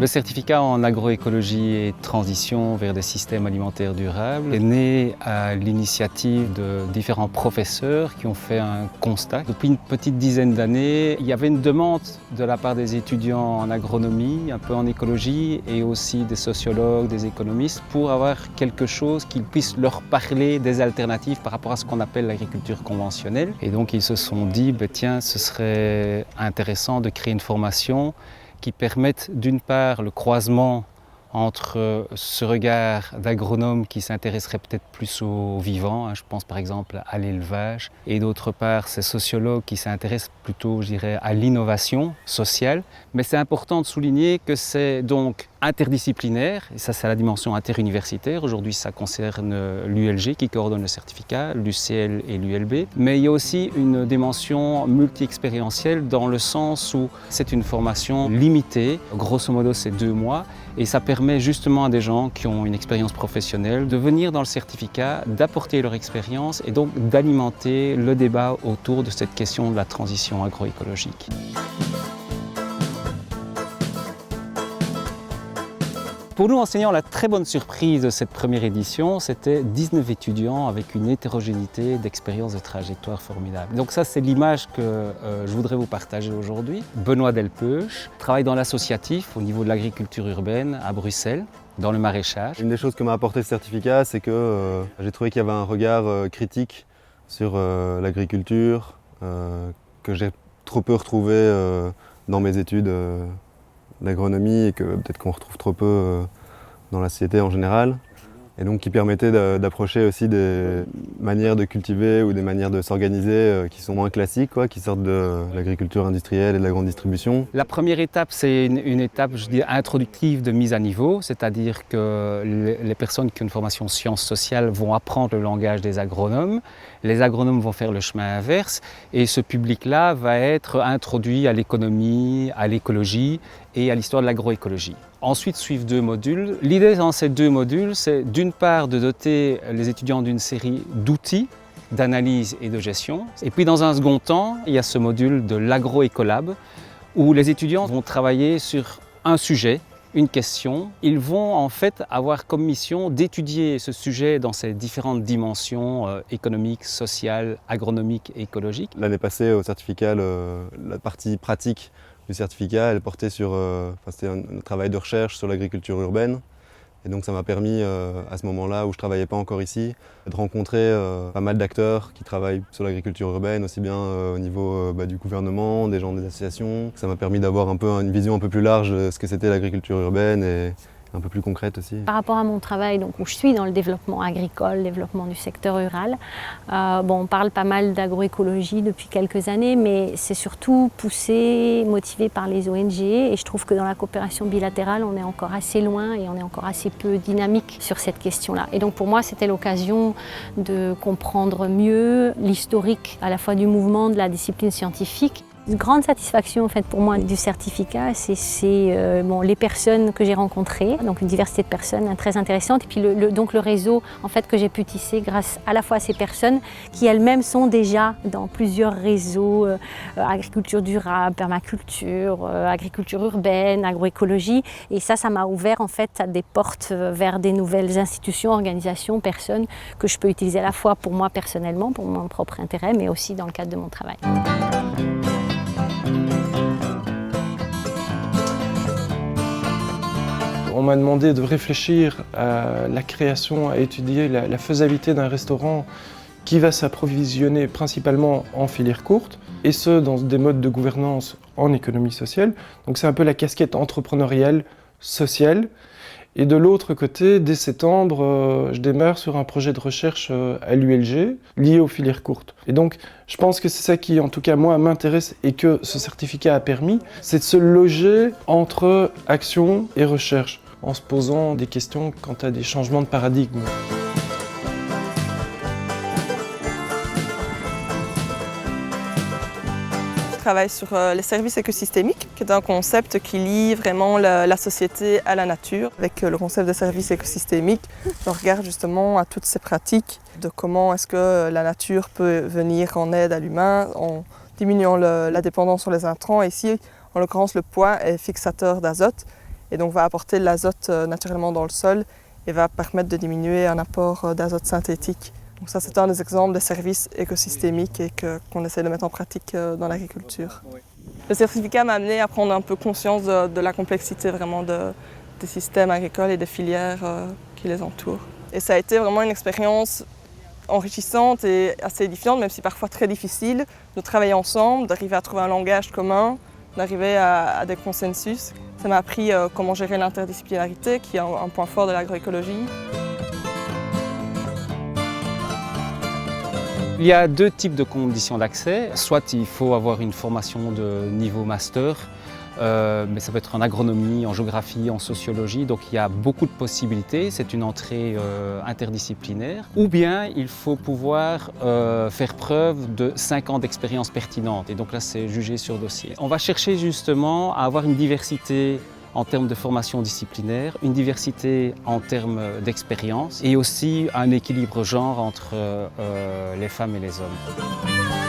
Le certificat en agroécologie et transition vers des systèmes alimentaires durables est né à l'initiative de différents professeurs qui ont fait un constat. Depuis une petite dizaine d'années, il y avait une demande de la part des étudiants en agronomie, un peu en écologie et aussi des sociologues, des économistes pour avoir quelque chose qui puisse leur parler des alternatives par rapport à ce qu'on appelle l'agriculture conventionnelle. Et donc ils se sont dit, tiens, ce serait intéressant de créer une formation qui permettent d'une part le croisement entre ce regard d'agronome qui s'intéresserait peut-être plus aux vivants, je pense par exemple à l'élevage, et d'autre part ces sociologues qui s'intéressent plutôt, je dirais, à l'innovation sociale. Mais c'est important de souligner que c'est donc interdisciplinaire, et ça c'est la dimension interuniversitaire. Aujourd'hui ça concerne l'ULG qui coordonne le certificat, l'UCL et l'ULB. Mais il y a aussi une dimension multi-expérientielle dans le sens où c'est une formation limitée, grosso modo c'est 2 mois, et ça permet justement à des gens qui ont une expérience professionnelle de venir dans le certificat, d'apporter leur expérience et donc d'alimenter le débat autour de cette question de la transition agroécologique. Pour nous enseignants, la très bonne surprise de cette première édition, c'était 19 étudiants avec une hétérogénéité d'expériences de trajectoire formidable. Donc ça, c'est l'image que je voudrais vous partager aujourd'hui. Benoît Delpeuch travaille dans l'associatif au niveau de l'agriculture urbaine à Bruxelles, dans le maraîchage. Une des choses que m'a apporté ce certificat, c'est que j'ai trouvé qu'il y avait un regard critique sur l'agriculture que j'ai trop peu retrouvé dans mes études d'agronomie et que peut-être qu'on retrouve trop peu dans la société en général. Et donc qui permettait d'approcher aussi des manières de cultiver ou des manières de s'organiser qui sont moins classiques, qui sortent de l'agriculture industrielle et de la grande distribution. La première étape, c'est une étape, je dis, introductive de mise à niveau, c'est-à-dire que les personnes qui ont une formation sciences sociales vont apprendre le langage des agronomes, les agronomes vont faire le chemin inverse et ce public-là va être introduit à l'économie, à l'écologie et à l'histoire de l'agroécologie. Ensuite suivent 2 modules. L'idée dans ces 2 modules, c'est d'une part de doter les étudiants d'une série d'outils d'analyse et de gestion. Et puis dans un second temps, il y a ce module de l'agroécolab où les étudiants vont travailler sur un sujet, une question. Ils vont en fait avoir comme mission d'étudier ce sujet dans ses différentes dimensions économiques, sociales, agronomiques et écologiques. L'année passée au certificat, la partie pratique du certificat, elle portait sur c'était un travail de recherche sur l'agriculture urbaine. Et donc ça m'a permis, à ce moment-là où je ne travaillais pas encore ici, de rencontrer pas mal d'acteurs qui travaillent sur l'agriculture urbaine, aussi bien au niveau du gouvernement, des gens des associations. Ça m'a permis d'avoir un peu une vision un peu plus large de ce que c'était l'agriculture urbaine et un peu plus concrète aussi. Par rapport à mon travail, donc, où je suis dans le développement agricole, le développement du secteur rural, on parle pas mal d'agroécologie depuis quelques années, mais c'est surtout poussé, motivé par les ONG et je trouve que dans la coopération bilatérale, on est encore assez loin et on est encore assez peu dynamique sur cette question-là. Et donc pour moi, c'était l'occasion de comprendre mieux l'historique à la fois du mouvement, de la discipline scientifique. Une grande satisfaction en fait, pour moi du certificat, c'est les personnes que j'ai rencontrées, donc une diversité de personnes très intéressante, et puis donc le réseau en fait, que j'ai pu tisser grâce à la fois à ces personnes qui elles-mêmes sont déjà dans plusieurs réseaux, agriculture durable, permaculture, agriculture urbaine, agroécologie, et ça m'a ouvert en fait des portes vers des nouvelles institutions, organisations, personnes que je peux utiliser à la fois pour moi personnellement, pour mon propre intérêt, mais aussi dans le cadre de mon travail. On m'a demandé de réfléchir à la création, à étudier la faisabilité d'un restaurant qui va s'approvisionner principalement en filière courte, et ce, dans des modes de gouvernance en économie sociale. Donc c'est un peu la casquette entrepreneuriale, sociale. Et de l'autre côté, dès septembre, je démarre sur un projet de recherche à l'ULG lié aux filières courtes. Et donc, je pense que c'est ça qui, en tout cas, moi, m'intéresse et que ce certificat a permis, c'est de se loger entre action et recherche, en se posant des questions quant à des changements de paradigme. Je travaille sur les services écosystémiques, qui est un concept qui lie vraiment la société à la nature. Avec le concept de service écosystémique, je regarde justement à toutes ces pratiques de comment est-ce que la nature peut venir en aide à l'humain en diminuant la dépendance sur les intrants. Et ici, en l'occurrence, le poids est fixateur d'azote. et donc va apporter de l'azote naturellement dans le sol et va permettre de diminuer un apport d'azote synthétique. Donc ça, c'est un des exemples de services écosystémiques et qu'on essaie de mettre en pratique dans l'agriculture. Le certificat m'a amené à prendre un peu conscience de la complexité vraiment des systèmes agricoles et des filières qui les entourent. Et ça a été vraiment une expérience enrichissante et assez édifiante, même si parfois très difficile, de travailler ensemble, d'arriver à trouver un langage commun, d'arriver à des consensus. Ça m'a appris comment gérer l'interdisciplinarité, qui est un point fort de l'agroécologie. Il y a deux types de conditions d'accès. Soit il faut avoir une formation de niveau master, mais ça peut être en agronomie, en géographie, en sociologie, donc il y a beaucoup de possibilités, c'est une entrée interdisciplinaire. Ou bien il faut pouvoir faire preuve de 5 ans d'expérience pertinente, et donc là c'est jugé sur dossier. On va chercher justement à avoir une diversité en termes de formation disciplinaire, une diversité en termes d'expérience et aussi un équilibre genre entre les femmes et les hommes.